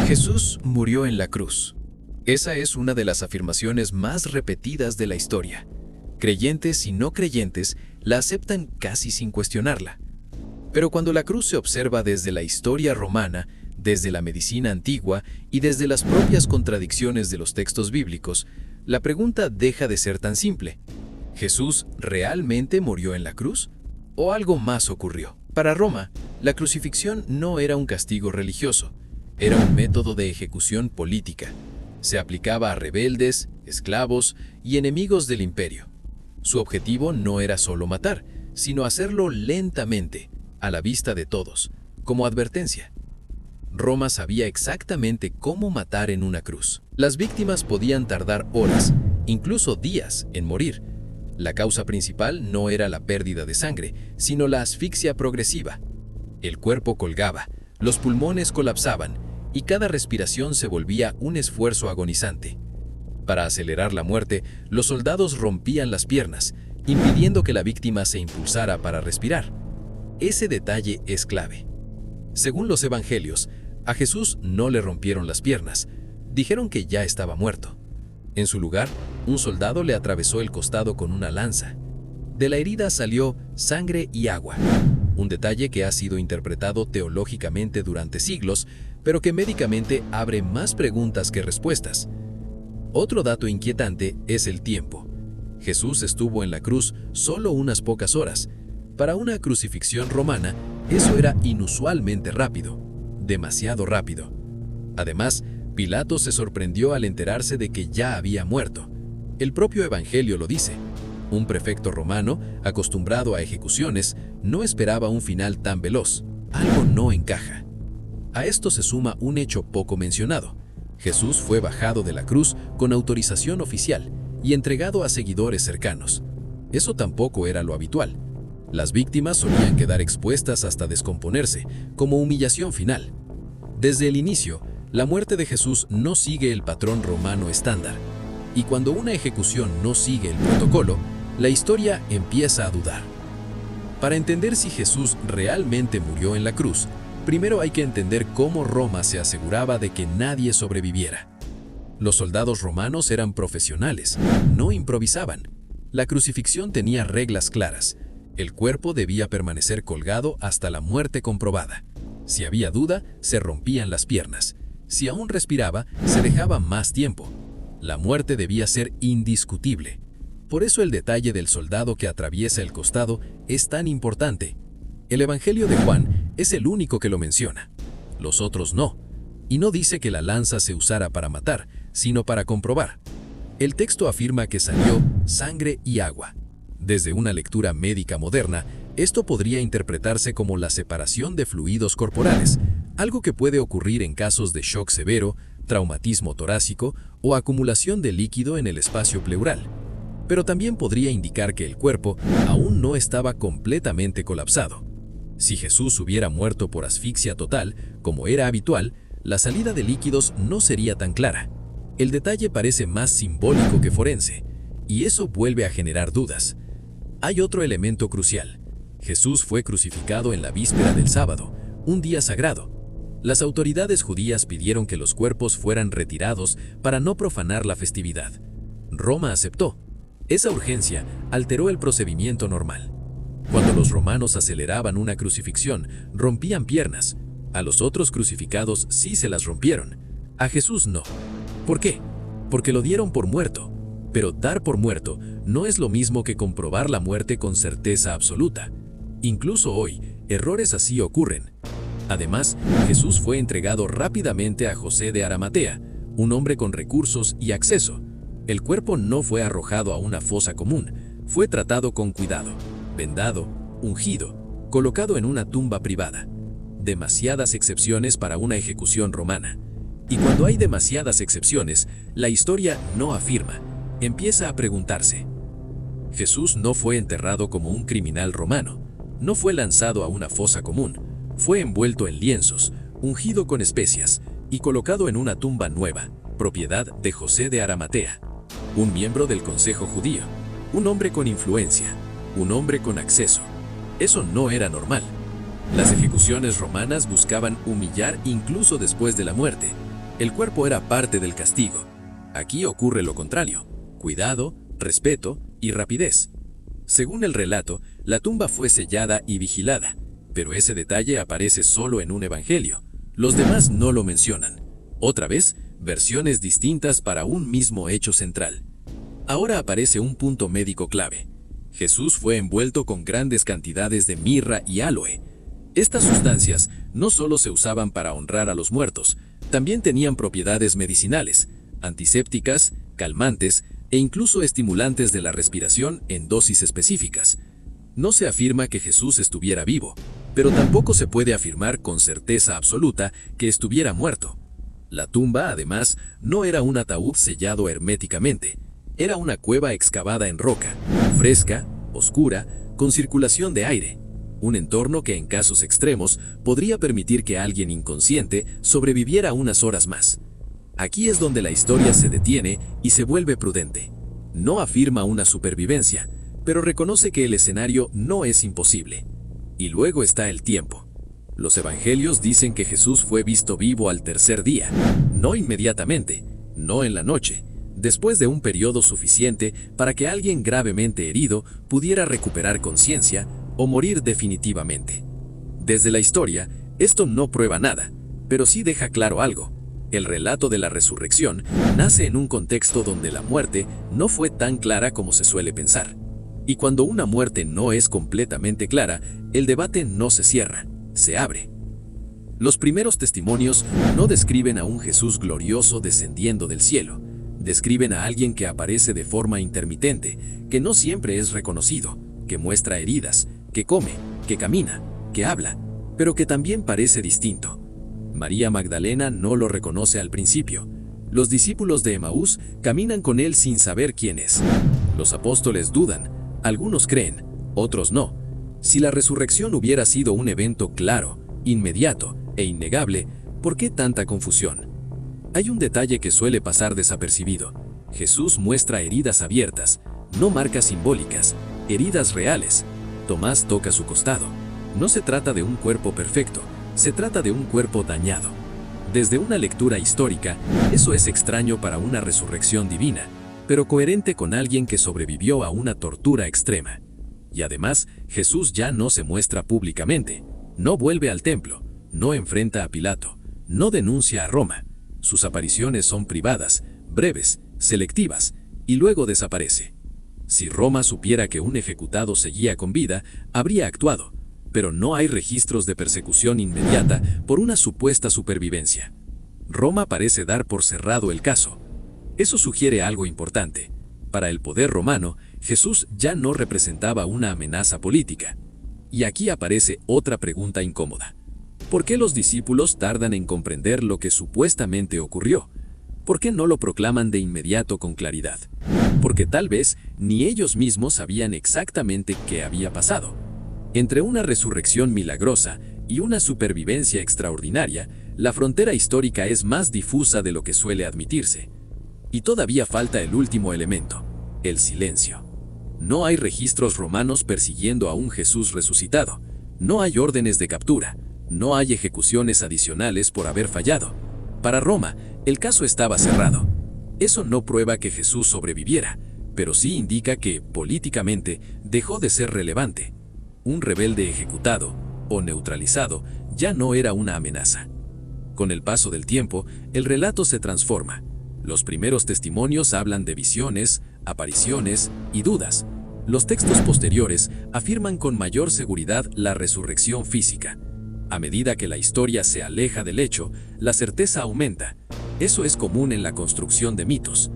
Jesús murió en la cruz. Esa es una de las afirmaciones más repetidas de la historia. Creyentes y no creyentes la aceptan casi sin cuestionarla. Pero cuando la cruz se observa desde la historia romana, desde la medicina antigua y desde las propias contradicciones de los textos bíblicos, la pregunta deja de ser tan simple. ¿Jesús realmente murió en la cruz? ¿O algo más ocurrió? Para Roma, la crucifixión no era un castigo religioso, era un método de ejecución política. Se aplicaba a rebeldes, esclavos y enemigos del imperio. Su objetivo no era solo matar, sino hacerlo lentamente, a la vista de todos, como advertencia. Roma sabía exactamente cómo matar en una cruz. Las víctimas podían tardar horas, incluso días, en morir. La causa principal no era la pérdida de sangre, sino la asfixia progresiva. El cuerpo colgaba, los pulmones colapsaban, y cada respiración se volvía un esfuerzo agonizante. Para acelerar la muerte, los soldados rompían las piernas, impidiendo que la víctima se impulsara para respirar. Ese detalle es clave. Según los evangelios, a Jesús no le rompieron las piernas, dijeron que ya estaba muerto. En su lugar, un soldado le atravesó el costado con una lanza. De la herida salió sangre y agua, un detalle que ha sido interpretado teológicamente durante siglos, pero que médicamente abre más preguntas que respuestas. Otro dato inquietante es el tiempo. Jesús estuvo en la cruz solo unas pocas horas. Para una crucifixión romana, eso era inusualmente rápido, demasiado rápido. Además, Pilato se sorprendió al enterarse de que ya había muerto. El propio Evangelio lo dice. Un prefecto romano, acostumbrado a ejecuciones, no esperaba un final tan veloz. Algo no encaja. A esto se suma un hecho poco mencionado. Jesús fue bajado de la cruz con autorización oficial y entregado a seguidores cercanos. Eso tampoco era lo habitual. Las víctimas solían quedar expuestas hasta descomponerse, como humillación final. Desde el inicio, la muerte de Jesús no sigue el patrón romano estándar. Y cuando una ejecución no sigue el protocolo, la historia empieza a dudar. Para entender si Jesús realmente murió en la cruz, primero hay que entender cómo Roma se aseguraba de que nadie sobreviviera. Los soldados romanos eran profesionales, no improvisaban. La crucifixión tenía reglas claras. El cuerpo debía permanecer colgado hasta la muerte comprobada. Si había duda, se rompían las piernas. Si aún respiraba, se dejaba más tiempo. La muerte debía ser indiscutible. Por eso el detalle del soldado que atraviesa el costado es tan importante. El Evangelio de Juan es el único que lo menciona. Los otros no. Y no dice que la lanza se usara para matar, sino para comprobar. El texto afirma que salió sangre y agua. Desde una lectura médica moderna, esto podría interpretarse como la separación de fluidos corporales, algo que puede ocurrir en casos de shock severo, traumatismo torácico o acumulación de líquido en el espacio pleural. Pero también podría indicar que el cuerpo aún no estaba completamente colapsado. Si Jesús hubiera muerto por asfixia total, como era habitual, la salida de líquidos no sería tan clara. El detalle parece más simbólico que forense, y eso vuelve a generar dudas. Hay otro elemento crucial. Jesús fue crucificado en la víspera del sábado, un día sagrado. Las autoridades judías pidieron que los cuerpos fueran retirados para no profanar la festividad. Roma aceptó. Esa urgencia alteró el procedimiento normal. Cuando los romanos aceleraban una crucifixión, rompían piernas. A los otros crucificados sí se las rompieron. A Jesús no. ¿Por qué? Porque lo dieron por muerto. Pero dar por muerto no es lo mismo que comprobar la muerte con certeza absoluta. Incluso hoy, errores así ocurren. Además, Jesús fue entregado rápidamente a José de Arimatea, un hombre con recursos y acceso. El cuerpo no fue arrojado a una fosa común, fue tratado con cuidado, vendado, ungido, colocado en una tumba privada. Demasiadas excepciones para una ejecución romana. Y cuando hay demasiadas excepciones, la historia no afirma, empieza a preguntarse. Jesús no fue enterrado como un criminal romano, no fue lanzado a una fosa común, fue envuelto en lienzos, ungido con especias y colocado en una tumba nueva, propiedad de José de Arimatea, un miembro del Consejo Judío, un hombre con influencia, un hombre con acceso. Eso no era normal. Las ejecuciones romanas buscaban humillar incluso después de la muerte. El cuerpo era parte del castigo. Aquí ocurre lo contrario: cuidado, respeto y rapidez. Según el relato, la tumba fue sellada y vigilada, pero ese detalle aparece solo en un evangelio. Los demás no lo mencionan. Otra vez, versiones distintas para un mismo hecho central. Ahora aparece un punto médico clave. Jesús fue envuelto con grandes cantidades de mirra y áloe. Estas sustancias no solo se usaban para honrar a los muertos, también tenían propiedades medicinales, antisépticas, calmantes e incluso estimulantes de la respiración en dosis específicas. No se afirma que Jesús estuviera vivo, pero tampoco se puede afirmar con certeza absoluta que estuviera muerto. La tumba, además, no era un ataúd sellado herméticamente. Era una cueva excavada en roca, fresca, oscura, con circulación de aire. Un entorno que en casos extremos podría permitir que alguien inconsciente sobreviviera unas horas más. Aquí es donde la historia se detiene y se vuelve prudente. No afirma una supervivencia, pero reconoce que el escenario no es imposible. Y luego está el tiempo. Los evangelios dicen que Jesús fue visto vivo al tercer día, no inmediatamente, no en la noche, después de un periodo suficiente para que alguien gravemente herido pudiera recuperar conciencia o morir definitivamente. Desde la historia, esto no prueba nada, pero sí deja claro algo. El relato de la resurrección nace en un contexto donde la muerte no fue tan clara como se suele pensar. Y cuando una muerte no es completamente clara, el debate no se cierra, se abre. Los primeros testimonios no describen a un Jesús glorioso descendiendo del cielo. Describen a alguien que aparece de forma intermitente, que no siempre es reconocido, que muestra heridas, que come, que camina, que habla, pero que también parece distinto. María Magdalena no lo reconoce al principio. Los discípulos de Emaús caminan con él sin saber quién es. Los apóstoles dudan, algunos creen, otros no. Si la resurrección hubiera sido un evento claro, inmediato e innegable, ¿por qué tanta confusión? Hay un detalle que suele pasar desapercibido. Jesús muestra heridas abiertas, no marcas simbólicas, heridas reales. Tomás toca su costado. No se trata de un cuerpo perfecto, se trata de un cuerpo dañado. Desde una lectura histórica, eso es extraño para una resurrección divina, pero coherente con alguien que sobrevivió a una tortura extrema. Y además, Jesús ya no se muestra públicamente, no vuelve al templo, no enfrenta a Pilato, no denuncia a Roma. Sus apariciones son privadas, breves, selectivas, y luego desaparece. Si Roma supiera que un ejecutado seguía con vida, habría actuado, pero no hay registros de persecución inmediata por una supuesta supervivencia. Roma parece dar por cerrado el caso. Eso sugiere algo importante. Para el poder romano, Jesús ya no representaba una amenaza política. Y aquí aparece otra pregunta incómoda. ¿Por qué los discípulos tardan en comprender lo que supuestamente ocurrió? ¿Por qué no lo proclaman de inmediato con claridad? Porque tal vez ni ellos mismos sabían exactamente qué había pasado. Entre una resurrección milagrosa y una supervivencia extraordinaria, la frontera histórica es más difusa de lo que suele admitirse. Y todavía falta el último elemento, el silencio. No hay registros romanos persiguiendo a un Jesús resucitado. No hay órdenes de captura. No hay ejecuciones adicionales por haber fallado. Para Roma, el caso estaba cerrado. Eso no prueba que Jesús sobreviviera, pero sí indica que, políticamente, dejó de ser relevante. Un rebelde ejecutado, o neutralizado, ya no era una amenaza. Con el paso del tiempo, el relato se transforma. Los primeros testimonios hablan de visiones, apariciones y dudas. Los textos posteriores afirman con mayor seguridad la resurrección física. A medida que la historia se aleja del hecho, la certeza aumenta. Eso es común en la construcción de mitos.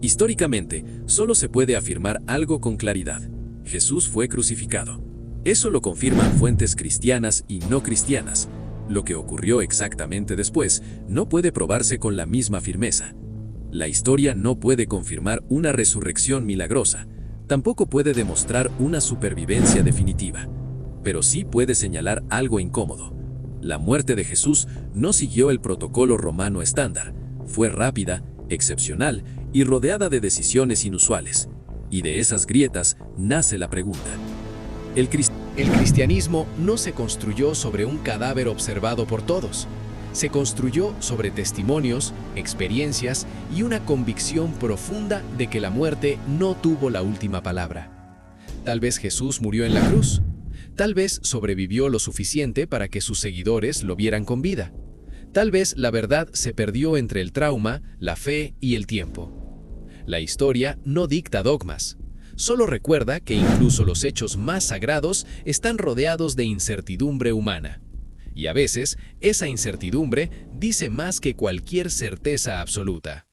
Históricamente, solo se puede afirmar algo con claridad. Jesús fue crucificado. Eso lo confirman fuentes cristianas y no cristianas. Lo que ocurrió exactamente después no puede probarse con la misma firmeza. La historia no puede confirmar una resurrección milagrosa. Tampoco puede demostrar una supervivencia definitiva. Pero sí puede señalar algo incómodo. La muerte de Jesús no siguió el protocolo romano estándar. Fue rápida, excepcional y rodeada de decisiones inusuales. Y de esas grietas nace la pregunta. El cristianismo no se construyó sobre un cadáver observado por todos. se construyó sobre testimonios, experiencias y una convicción profunda de que la muerte no tuvo la última palabra. Tal vez Jesús murió en la cruz. Tal vez sobrevivió lo suficiente para que sus seguidores lo vieran con vida. Tal vez la verdad se perdió entre el trauma, la fe y el tiempo. La historia no dicta dogmas. Solo recuerda que incluso los hechos más sagrados están rodeados de incertidumbre humana. Y a veces, esa incertidumbre dice más que cualquier certeza absoluta.